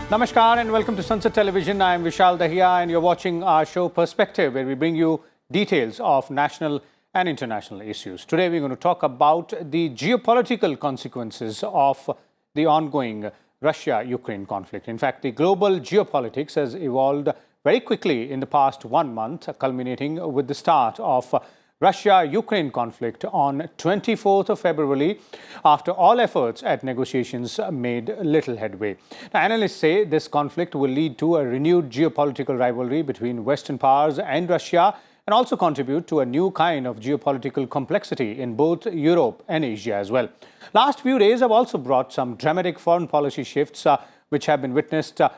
Namaskar and welcome to Sansad Television. I am Vishal Dahiya and you're watching our show Perspective, where we bring you details of national and international issues. Today we're going to talk about the geopolitical consequences of the ongoing Russia-Ukraine conflict. In fact, the global geopolitics has evolved very quickly in the past 1 month, culminating with the start of Russia-Ukraine conflict on 24th of February, after all efforts at negotiations made little headway. Now, analysts say this conflict will lead to a renewed geopolitical rivalry between Western powers and Russia, and also contribute to a new kind of geopolitical complexity in both Europe and Asia as well. Last few days have also brought some dramatic foreign policy shifts which have been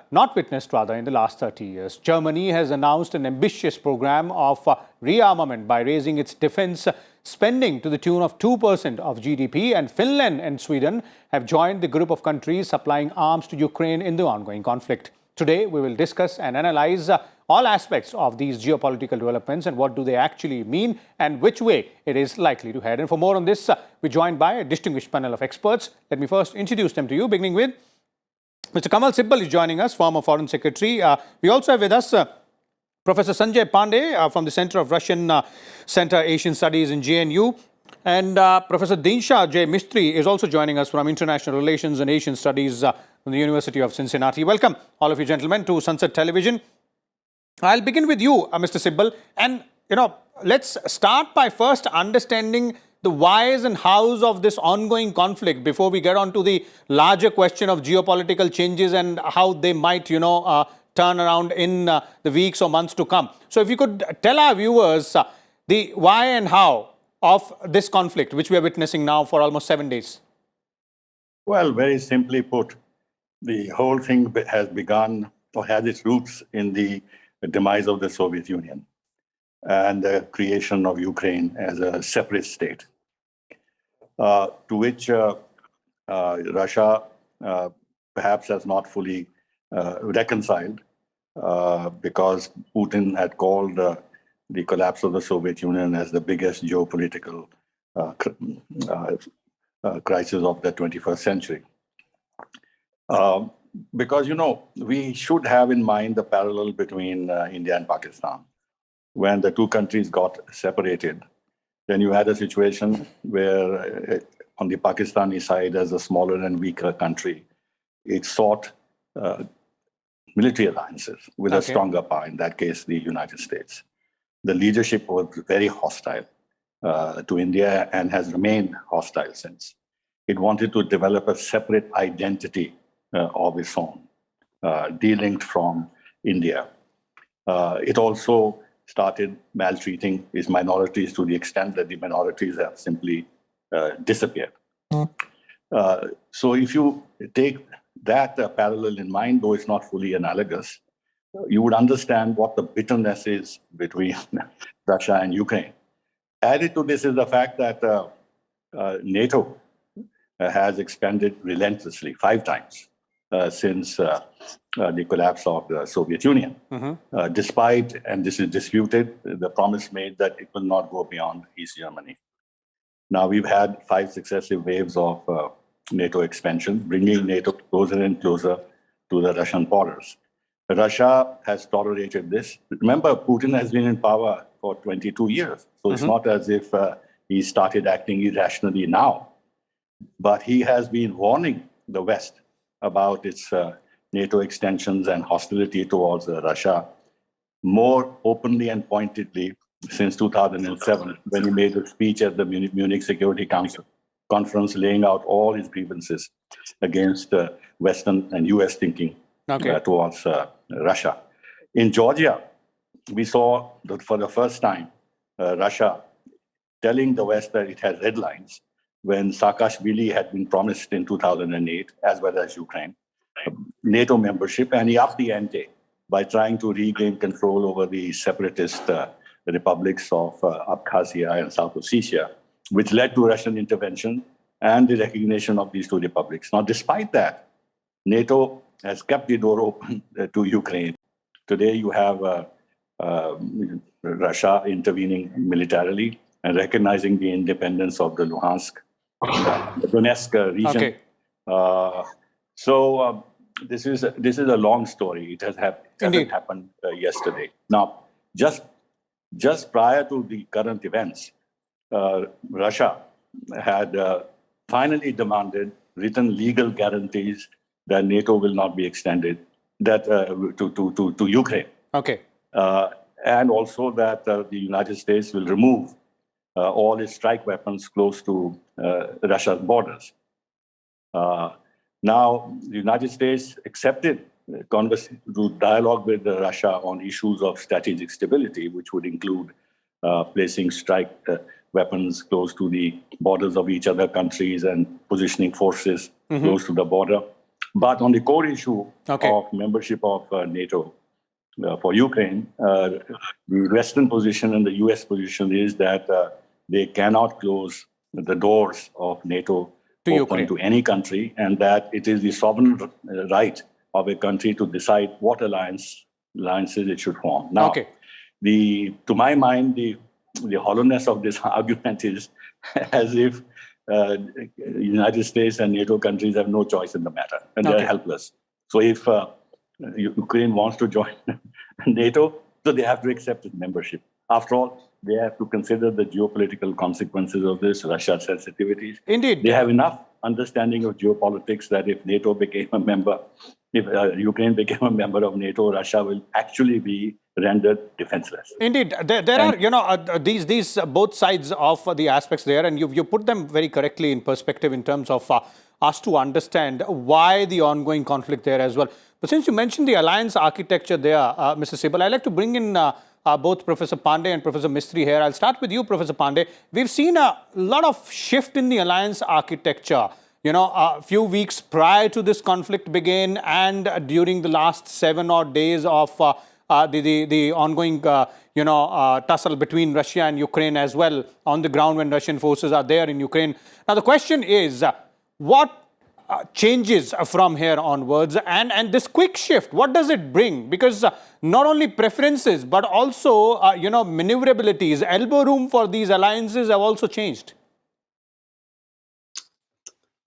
not witnessed in the last 30 years. Germany has announced an ambitious program of rearmament by raising its defense spending to the tune of 2% of GDP, and Finland and Sweden have joined the group of countries supplying arms to Ukraine in the ongoing conflict. Today, we will discuss and analyze all aspects of these geopolitical developments and what do they actually mean and which way it is likely to head. And for more on this, we're joined by a distinguished panel of experts. Let me first introduce them to you, beginning with Mr. Kanwal Sibal is joining us, former Foreign Secretary. We also have with us Professor Sanjay Pandey from the Center of Russian Center Asian Studies in JNU. And Professor Dinsha J. Mistry is also joining us from International Relations and Asian Studies from the University of Cincinnati. Welcome, all of you gentlemen, to Sansad Television. I'll begin with you, Mr. Sibal. And, let's start by first understanding the whys and hows of this ongoing conflict before we get on to the larger question of geopolitical changes and how they might, turn around in the weeks or months to come. So if you could tell our viewers the why and how of this conflict, which we are witnessing now for almost 7 days. Well, very simply put, the whole thing has begun or has its roots in the demise of the Soviet Union and the creation of Ukraine as a separate state, to which Russia perhaps has not fully reconciled, because Putin had called the collapse of the Soviet Union as the biggest geopolitical crisis of the 21st century. Because, we should have in mind the parallel between India and Pakistan. When the two countries got separated, then you had a situation where on the Pakistani side, as a smaller and weaker country, it sought military alliances with a stronger power, in that case, the United States. The leadership was very hostile to India and has remained hostile since. It wanted to develop a separate identity of its own, delinked from India. It also started maltreating its minorities to the extent that the minorities have simply disappeared. So if you take that parallel in mind, though it's not fully analogous, you would understand what the bitterness is between Russia and Ukraine. Added to this is the fact that NATO has expanded relentlessly 5 times since the collapse of the Soviet Union, despite, and this is disputed, the promise made that it will not go beyond East Germany. Now we've had 5 successive waves of NATO expansion, bringing NATO closer and closer to the Russian borders. Russia has tolerated this. Remember, Putin has been in power for 22 years, so it's not as if he started acting irrationally now. But he has been warning the West about its NATO extensions and hostility towards Russia more openly and pointedly since 2007, when he made a speech at the Munich Security Council conference laying out all his grievances against Western and US thinking towards Russia. In Georgia, we saw that for the first time Russia telling the West that it had red lines when Saakashvili had been promised in 2008, as well as Ukraine, NATO membership, and he upped the ante by trying to regain control over the separatist republics of Abkhazia and South Ossetia, which led to Russian intervention and the recognition of these 2 republics. Now, despite that, NATO has kept the door open to Ukraine. Today, you have Russia intervening militarily and recognizing the independence of the Luhansk, the Donetsk region. this is a long story. It hasn't happened yesterday. Now, just prior to the current events, Russia had finally demanded written legal guarantees that NATO will not be extended to Ukraine. Okay. And also that the United States will remove all its strike weapons close to Russia's borders. Now, the United States accepted dialogue with Russia on issues of strategic stability, which would include placing strike weapons close to the borders of each other countries and positioning forces close to the border. But on the core issue of membership of NATO for Ukraine, the Western position and the US position is that they cannot close the doors of NATO to any country, and that it is the sovereign right of a country to decide what alliances it should form. Now, to my mind, the hollowness of this argument is as if the United States and NATO countries have no choice in the matter, and they're helpless. So if Ukraine wants to join NATO, so they have to accept its membership. After all, they have to consider the geopolitical consequences of this, Russia's sensitivities. Indeed. They have enough understanding of geopolitics that if NATO became a member, if Ukraine became a member of NATO, Russia will actually be rendered defenseless. Indeed. There are, these both sides of the aspects there, and you put them very correctly in perspective in terms of us to understand why the ongoing conflict there as well. But since you mentioned the alliance architecture there, Mr. Sibal, I'd like to bring in both Professor Pandey and Professor Mistry here. I'll start with you, Professor Pandey. We've seen a lot of shift in the alliance architecture. A few weeks prior to this conflict began and during the last 7 odd days of the ongoing, tussle between Russia and Ukraine as well on the ground when Russian forces are there in Ukraine. Now, the question is, what changes from here onwards, and this quick shift, what does it bring? Because not only preferences, but also, maneuverabilities, elbow room for these alliances have also changed.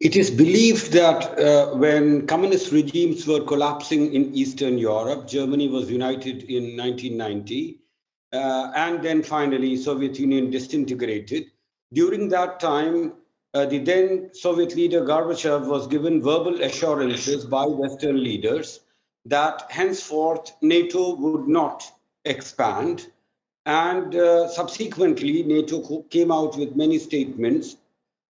It is believed that when communist regimes were collapsing in Eastern Europe, Germany was united in 1990, and then finally Soviet Union disintegrated. During that time, the then Soviet leader Gorbachev was given verbal assurances by Western leaders that henceforth NATO would not expand. And subsequently, NATO came out with many statements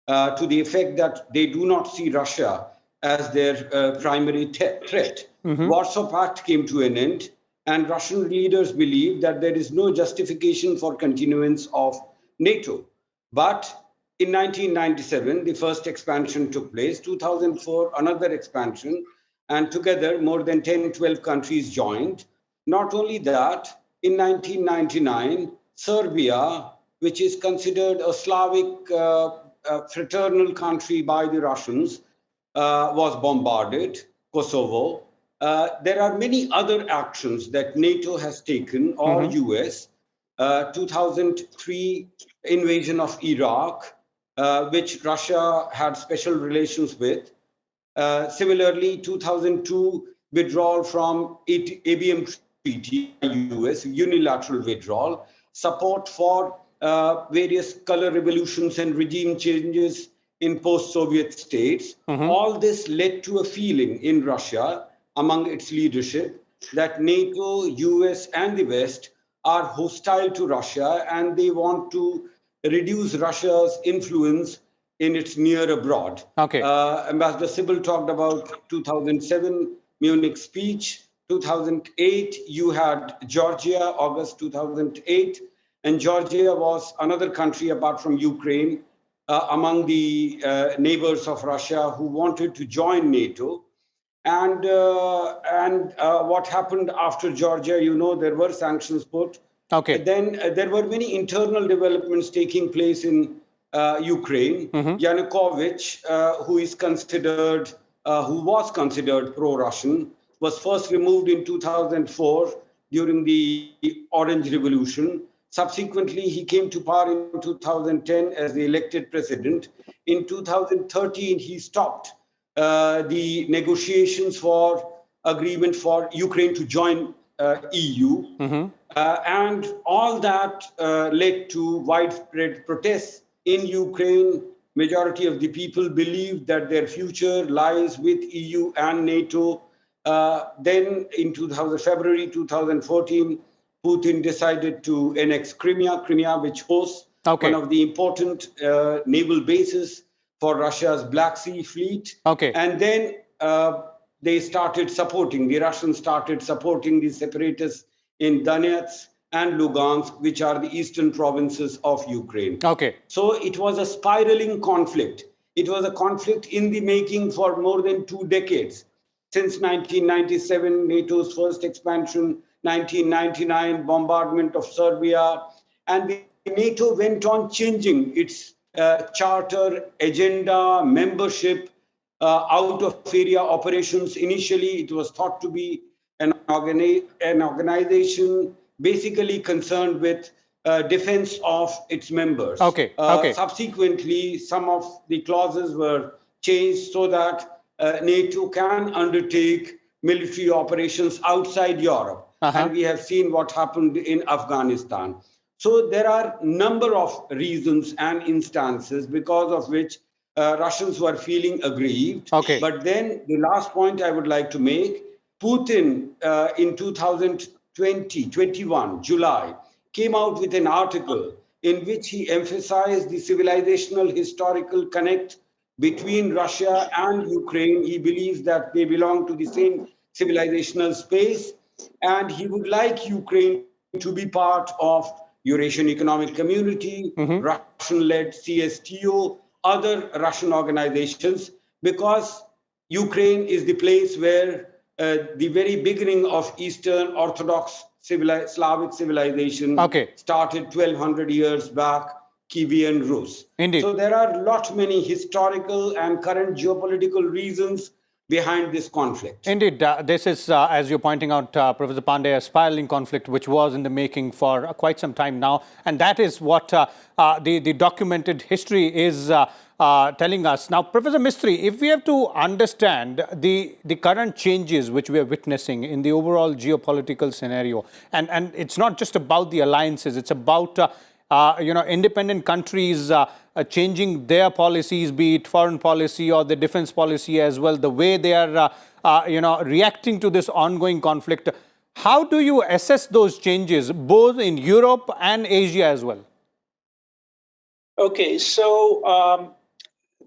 to the effect that they do not see Russia as their primary threat. Warsaw Pact came to an end, and Russian leaders believe that there is no justification for continuance of NATO. But in 1997, the first expansion took place. 2004, another expansion, and together more than 10, 12 countries joined. Not only that, in 1999, Serbia, which is considered a Slavic fraternal country by the Russians, was bombarded, Kosovo. There are many other actions that NATO has taken, or US. 2003 invasion of Iraq, which Russia had special relations with. Similarly, 2002 withdrawal from ABM Treaty, US, unilateral withdrawal, support for various color revolutions and regime changes in post-Soviet states. All this led to a feeling in Russia among its leadership that NATO, US, and the West are hostile to Russia, and they want to reduce Russia's influence in its near abroad. Ambassador Sibal talked about 2007 Munich speech. 2008, you had Georgia, August 2008. And Georgia was another country apart from Ukraine among the neighbors of Russia who wanted to join NATO. And what happened after Georgia, there were sanctions put. Then there were many internal developments taking place in Ukraine. Yanukovych, who was considered pro-Russian, was first removed in 2004 during the Orange Revolution. Subsequently, he came to power in 2010 as the elected president. In 2013, he stopped the negotiations for agreement for Ukraine to join EU. And all that led to widespread protests in Ukraine. Majority of the people believed that their future lies with EU and NATO. Then in February 2014, Putin decided to annex Crimea, which hosts one of the important naval bases for Russia's Black Sea Fleet. And then the Russians started supporting the separatists in Donetsk and Lugansk, which are the eastern provinces of Ukraine. So it was a spiraling conflict. It was a conflict in the making for more than 2 decades. Since 1997, NATO's first expansion, 1999, bombardment of Serbia, and the NATO went on changing its charter, agenda, membership, out of area operations. Initially, it was thought to be an organization basically concerned with defense of its members. Subsequently, some of the clauses were changed so that NATO can undertake military operations outside Europe. And we have seen what happened in Afghanistan. So there are a number of reasons and instances because of which Russians were feeling aggrieved. But then the last point I would like to make, Putin in 2021, July, came out with an article in which he emphasized the civilizational historical connect between Russia and Ukraine. He believes that they belong to the same civilizational space, and he would like Ukraine to be part of Eurasian Economic Community, Russian-led CSTO, other Russian organizations, because Ukraine is the place where the very beginning of Eastern Orthodox Slavic civilization started 1200 years back, Kievan Rus. So there are many historical and current geopolitical reasons behind this conflict. Indeed, this is, as you're pointing out, Professor Pandey, a spiraling conflict which was in the making for quite some time now. And that is what the documented history is telling us. Now, Professor Mistry, if we have to understand the current changes which we are witnessing in the overall geopolitical scenario, and it's not just about the alliances, it's about independent countries changing their policies, be it foreign policy or the defense policy as well, the way they are reacting to this ongoing conflict. How do you assess those changes, both in Europe and Asia as well? Okay, so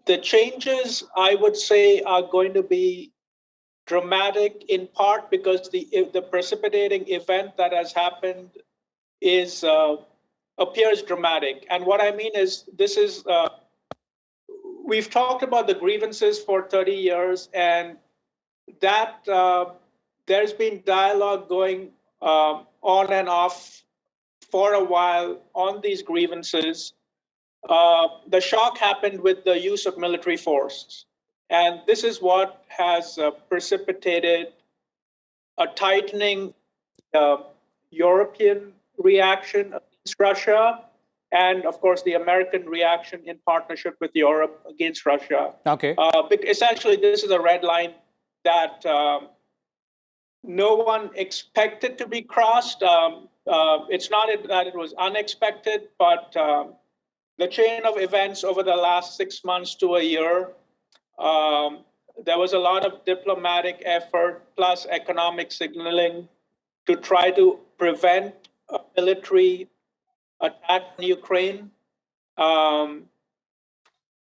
the changes, I would say, are going to be dramatic, in part because the precipitating event that has happened appears dramatic. And what I mean is, we've talked about the grievances for 30 years, and that there's been dialogue going on and off for a while on these grievances. The shock happened with the use of military force. And this is what has precipitated a tightening European reaction against Russia, and of course the American reaction in partnership with Europe against Russia. Essentially, this is a red line that no one expected to be crossed. It's not that it was unexpected, but the chain of events over the last 6 months to a year, there was a lot of diplomatic effort plus economic signaling to try to prevent a military attack on Ukraine.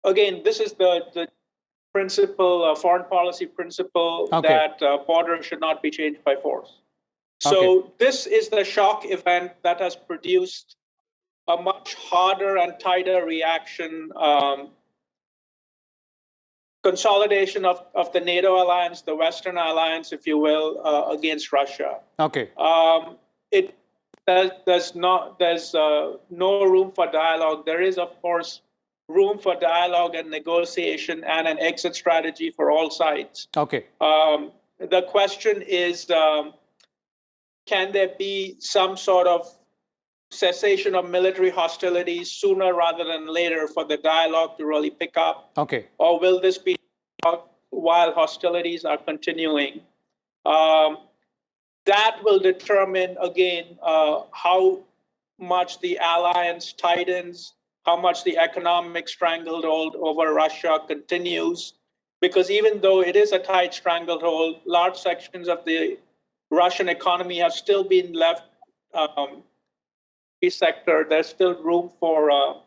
Again, this is the principle, foreign policy principle, that borders should not be changed by force. So this is the shock event that has produced a much harder and tighter reaction, consolidation of the NATO alliance, the Western alliance, if you will, against Russia. There's no room for dialogue. There is, of course, room for dialogue and negotiation and an exit strategy for all sides. The question is, can there be some sort of cessation of military hostilities sooner rather than later for the dialogue to really pick up? Or will this be while hostilities are continuing? That will determine, again, how much the alliance tightens, how much the economic stranglehold over Russia continues. Because even though it is a tight stranglehold, large sections of the Russian economy have still been left sector. There's still room for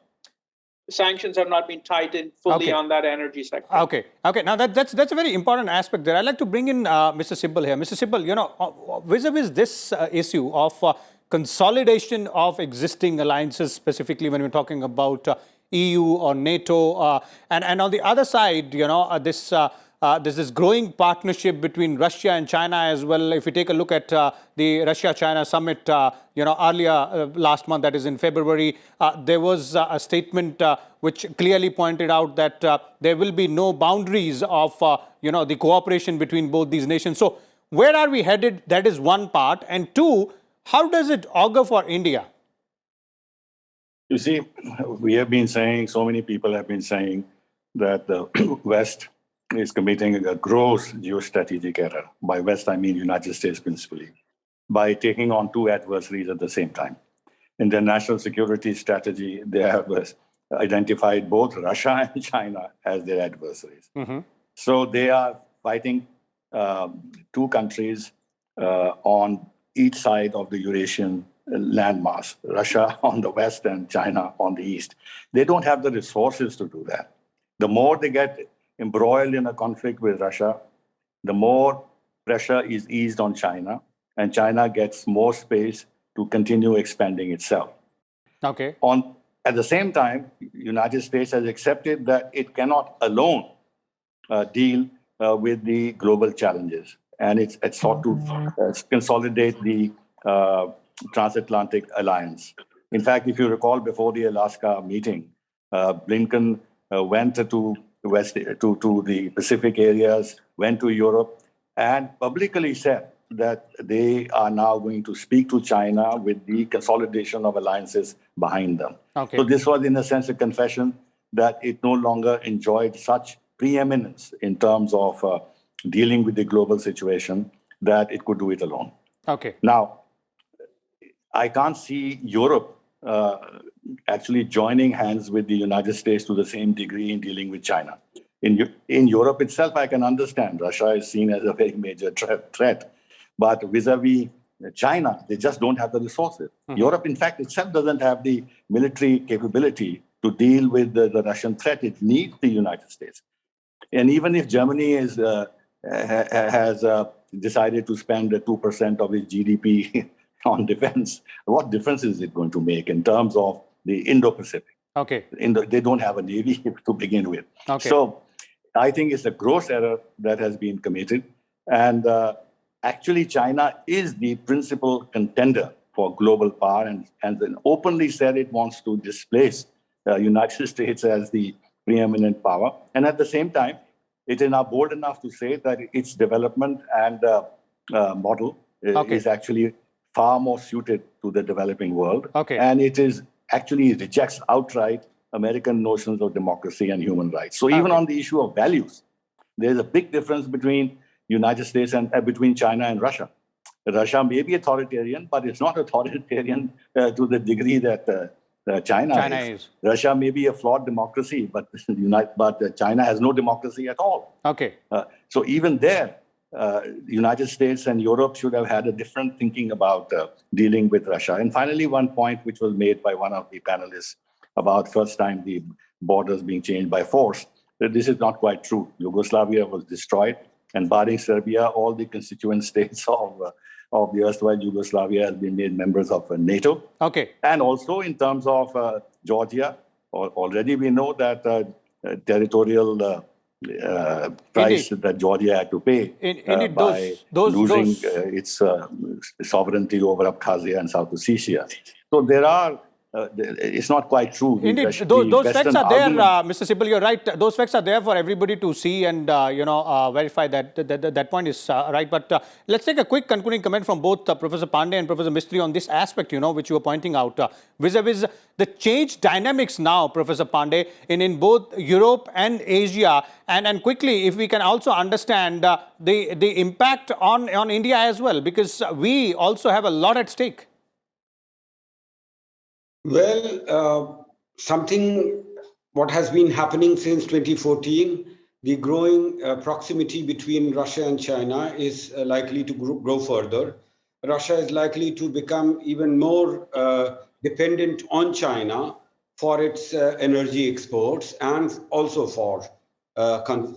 sanctions have not been tightened fully on that energy sector. Okay. Now that's a very important aspect there. I'd like to bring in Mr. Sibal here. Mr. Sibal, vis-a-vis this issue of consolidation of existing alliances, specifically when we're talking about EU or NATO, and on the other side, there's this growing partnership between Russia and China as well. If you take a look at the Russia-China summit, earlier last month, that is in February, there was a statement which clearly pointed out that there will be no boundaries of, the cooperation between both these nations. So where are we headed? That is one part. And two, how does it augur for India? You see, we have been saying, so many people have been saying that the West is committing a gross geostrategic error. By West, I mean United States principally, by taking on two adversaries at the same time. In their national security strategy, they have identified both Russia and China as their adversaries. Mm-hmm. So they are fighting two countries on each side of the Eurasian landmass, Russia on the west and China on the east. They don't have the resources to do that. The more they get embroiled in a conflict with Russia, the more pressure is eased on China, and China gets more space to continue expanding itself. Okay. At the same time, United States has accepted that it cannot alone deal with the global challenges, and it's sought to consolidate the transatlantic alliance. In fact, if you recall, before the Alaska meeting, Blinken went to the Pacific areas, went to Europe, and publicly said that they are now going to speak to China with the consolidation of alliances behind them. Okay. So this was, in a sense, a confession that it no longer enjoyed such preeminence in terms of dealing with the global situation that it could do it alone. Okay. Now, I can't see Europe actually joining hands with the United States to the same degree in dealing with China. In Europe itself, I can understand Russia is seen as a very major threat. But vis-a-vis China, they just don't have the resources. Mm-hmm. Europe, in fact, itself doesn't have the military capability to deal with the Russian threat. It needs the United States. And even if Germany has decided to spend 2% of its GDP on defense, what difference is it going to make in terms of the Indo-Pacific? Okay. They don't have a navy to begin with. Okay. So I think it's a gross error that has been committed. And actually, China is the principal contender for global power and then openly said it wants to displace the United States as the preeminent power. And at the same time, it is now bold enough to say that its development and model is actually far more suited to the developing world. Okay. And it is actually rejects outright American notions of democracy and human rights. So even on the issue of values, there's a big difference between United States and between China and Russia. Russia may be authoritarian, but it's not authoritarian to the degree that China is. Russia may be a flawed democracy, but China has no democracy at all. Okay. So even there, the United States and Europe should have had a different thinking about dealing with Russia. And finally, one point which was made by one of the panelists about first time the borders being changed by force, that this is not quite true. Yugoslavia was destroyed, and barring Serbia, all the constituent states of the erstwhile Yugoslavia has been made members of NATO. Okay. And also in terms of Georgia, already we know that territorial price that Georgia had to pay by losing its sovereignty over Abkhazia and South Ossetia. So there are it's not quite true. Indeed, those facts are there, Mr. Sibal. You're right. Those facts are there for everybody to see and verify that point is right. But let's take a quick concluding comment from both Professor Pandey and Professor Mistry on this aspect, which you were pointing out, vis-a-vis the change dynamics now, Professor Pandey, in both Europe and Asia, and quickly, if we can also understand the impact on India as well, because we also have a lot at stake. Well, what has been happening since 2014, the growing proximity between Russia and China is likely to grow further. Russia is likely to become even more dependent on China for its energy exports and also for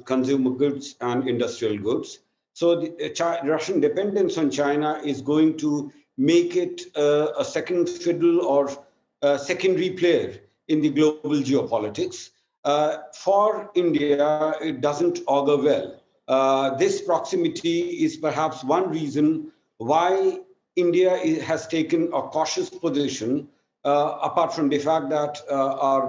consumer goods and industrial goods. So the Russian dependence on China is going to make it a second fiddle or secondary player in the global geopolitics. For India, it doesn't augur well. This proximity is perhaps one reason why India has taken a cautious position, apart from the fact that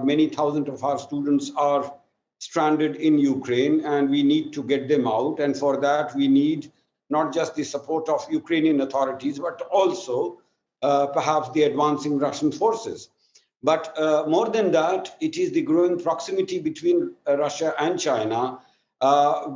many thousands of our students are stranded in Ukraine and we need to get them out. And for that, we need not just the support of Ukrainian authorities, but also perhaps the advancing Russian forces. But more than that, it is the growing proximity between Russia and China,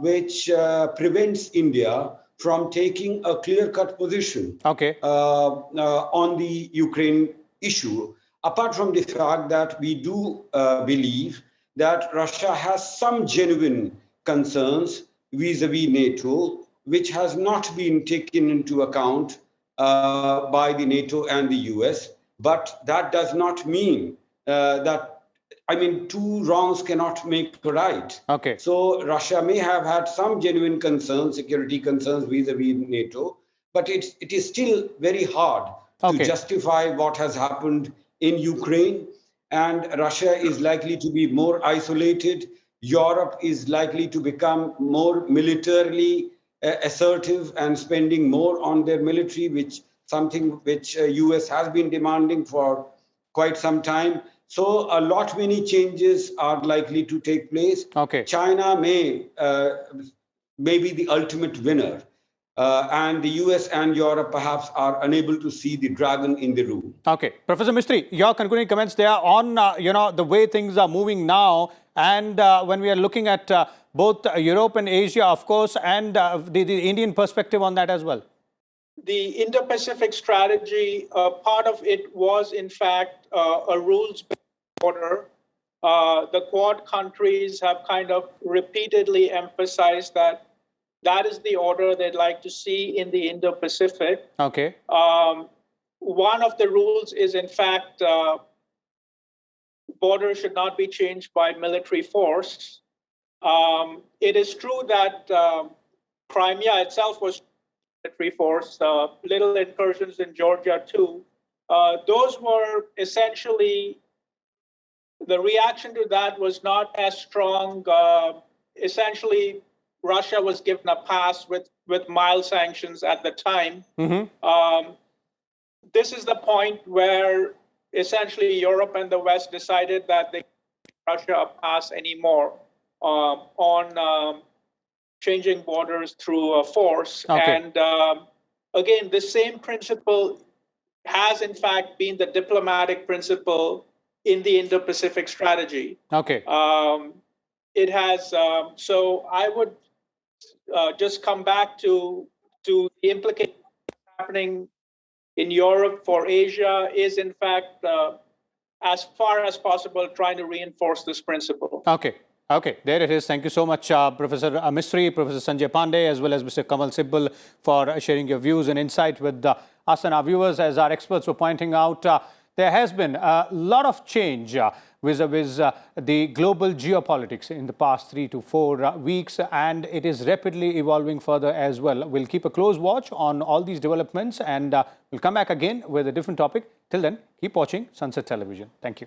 which prevents India from taking a clear-cut position on the Ukraine issue, apart from the fact that we do believe that Russia has some genuine concerns vis-a-vis NATO, which has not been taken into account by the NATO and the US. But that does not mean two wrongs cannot make a right. So Russia may have had some genuine concerns, security concerns vis-a-vis NATO, but it is still very hard to justify what has happened in Ukraine. And Russia is likely to be more isolated. Europe is likely to become more militarily assertive and spending more on their military, something which US has been demanding for quite some time. So many changes are likely to take place. China may be the ultimate winner. And the US and Europe perhaps are unable to see the dragon in the room. Professor Mistry, your concluding comments there on the way things are moving now, and when we are looking at both Europe and Asia, of course, and the Indian perspective on that as well. The Indo-Pacific strategy, part of it was, in fact, a rules-based order. The Quad countries have kind of repeatedly emphasized that is the order they'd like to see in the Indo-Pacific. One of the rules is, in fact, borders should not be changed by military force. It is true that Crimea itself was military force, little incursions in Georgia too. Those were essentially, the reaction to that was not as strong. Essentially, Russia was given a pass with mild sanctions at the time. This is the point where essentially Europe and the West decided that they couldn't give Russia a pass anymore on changing borders through force. And again, the same principle has in fact been the diplomatic principle in the Indo-Pacific strategy. It has, so I would just come back to the implications happening in Europe for Asia is in fact, as far as possible, trying to reinforce this principle. There it is. Thank you so much, Professor Mistry, Professor Sanjay Pandey, as well as Mr. Kanwal Sibal, for sharing your views and insight with us and our viewers. As our experts were pointing out, there has been a lot of change vis-a-vis the global geopolitics in the past 3 to 4 weeks, and it is rapidly evolving further as well. We'll keep a close watch on all these developments, and we'll come back again with a different topic. Till then, keep watching Sansad Television. Thank you.